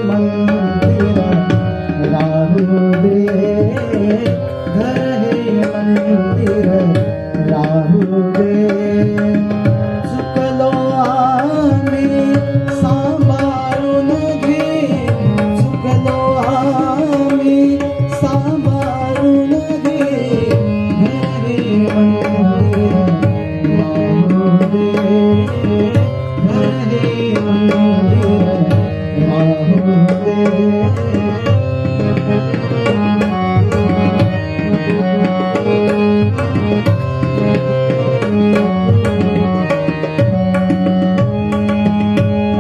मंदिर राहू दे, घर हे मंदिर राहू दे. चुकलो आम्ही सांभाळून घे, चुकलो आम्ही सांभाळून घे. घर हे मंदिर राहू दे, घर हे मंदिर राहू दे.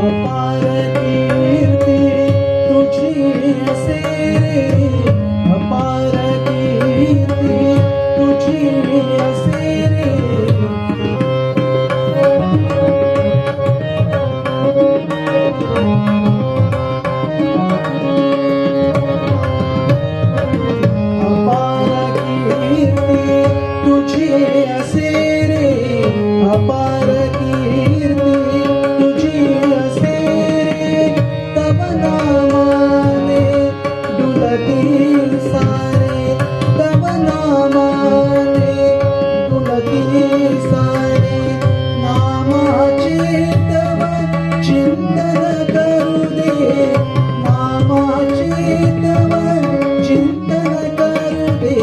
अपार कीर्ती तुझी असे रे, अपार कीर्ती तुझी असे रे. अपार कीर्ती तुझी असे रे, अपार कीर्ती तुझी असे रे. तब नामाने डुलती सारे, तब नामाने डुलती सारे. नामाचे तव चिंतन करू दे, नामाचे तव चिंतन करू दे.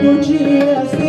तुझी असे